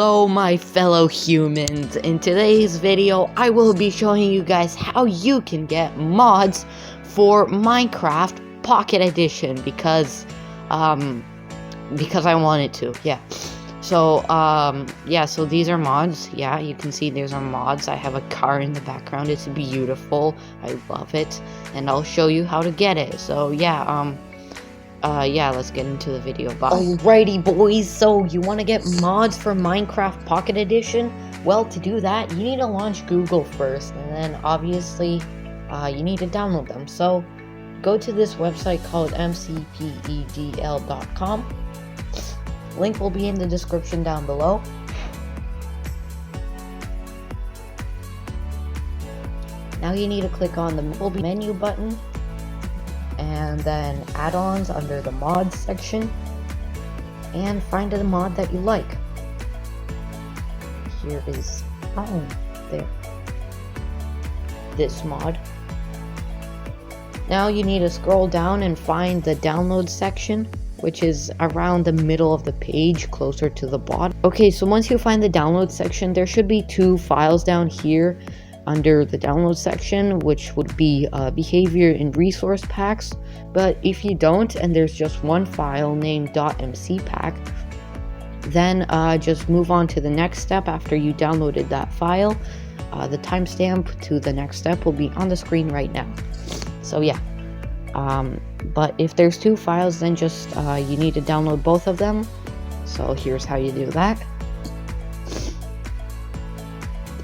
Hello my fellow humans. In today's video I will be showing you guys how you can get mods for Minecraft Pocket Edition because I wanted to. So these are mods. Yeah, you can see these are mods. I have a car in the background. It's beautiful. I love it, and I'll show you how to get it. So let's get into the video. Alrighty boys, so you want to get mods for Minecraft Pocket Edition? Well, to do that, you need to launch Google first, and then obviously you need to download them. So go to this website called mcpedl.com. Link will be in the description down below. Now you need to click on the menu button, and then add-ons under the mods section, and find the mod that you like. Here is this mod. Now you need to scroll down and find the download section, which is around the middle of the page, closer to the bottom. Okay, so once you find the download section, there should be two files down here under the download section, which would be behavior and resource packs. But if you don't, and there's just one file named .mc pack, then just move on to the next step after you downloaded that file. The timestamp to the next step will be on the screen right now. So yeah, but if there's two files, then just you need to download both of them. So here's how you do that.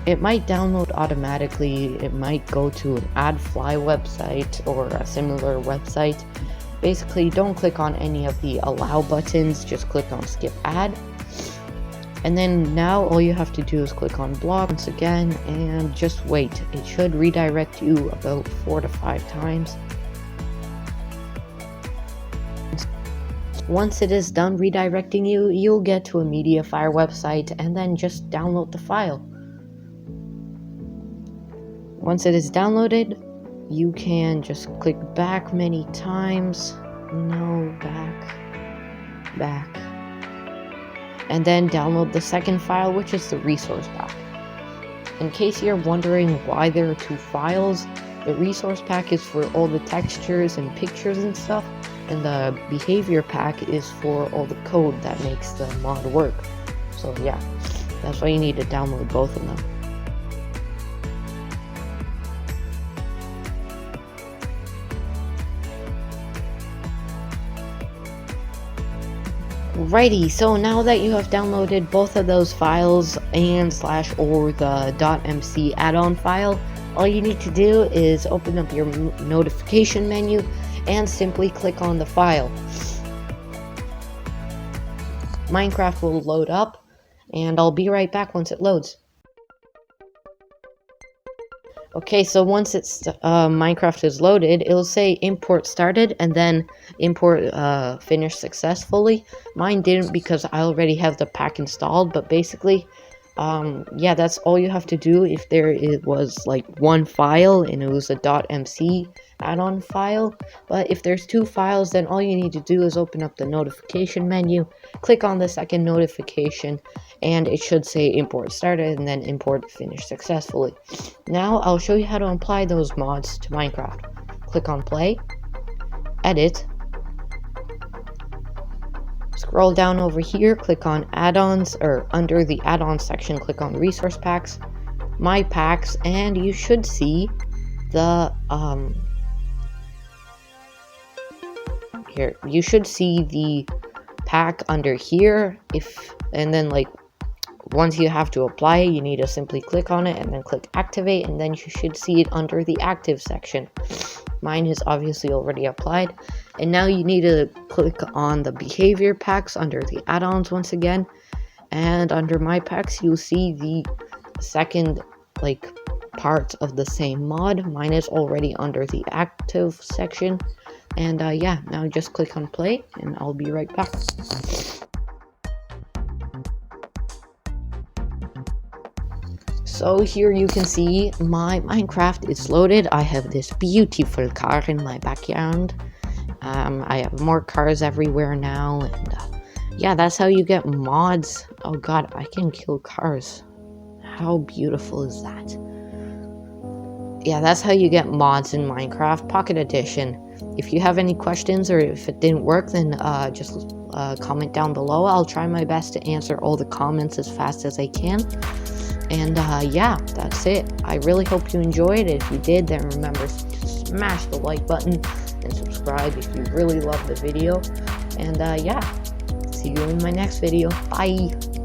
It might download automatically, it might go to an AdFly website or a similar website. Basically, don't click on any of the allow buttons, just click on skip ad. And then now all you have to do is click on block once again and just wait. It should redirect you about 4 to 5 times. Once it is done redirecting you, you'll get to a Mediafire website, and then just download the file. Once it is downloaded, you can just click back many times. No, back. And then download the second file, which is the resource pack. In case you're wondering why there are two files, the resource pack is for all the textures and pictures and stuff, and the behavior pack is for all the code that makes the mod work. So yeah, that's why you need to download both of them. Righty, so now that you have downloaded both of those files and /or the .mc add-on file, all you need to do is open up your notification menu and simply click on the file. Minecraft will load up, and I'll be right back once it loads. Okay, so once it's Minecraft is loaded, it'll say import started and then import finished successfully. Mine didn't because I already have the pack installed, but basically, yeah, that's all you have to do if it was like one file and it was a .mc add-on file. But if there's two files, then all you need to do is open up the notification menu, click on the second notification, and it should say import started and then import finished successfully. Now I'll show you how to apply those mods to Minecraft. Click on play, edit, scroll down over here, click on add-ons, or under the add-ons section, click on resource packs, my packs, and you should see the you should see the pack under here. And then like once you have to apply it, you need to simply click on it and then click activate, and then you should see it under the active section. Mine is obviously already applied, and now you need to click on the behavior packs under the add-ons once again, and under my packs you'll see the second part of the same mod. Mine is already under the active section, and yeah, now just click on play and I'll be right back. So here you can see my Minecraft is loaded. I have this beautiful car in my backyard. I have more cars everywhere now, and yeah, that's how you get mods. Oh god, I can kill cars. How beautiful is that? Yeah, that's how you get mods in Minecraft Pocket Edition. If you have any questions or if it didn't work, then just comment down below. I'll try my best to answer all the comments as fast as I can. And yeah, that's it. I really hope you enjoyed it. If you did, then remember to smash the like button and subscribe if you really love the video. And yeah, see you in my next video. Bye!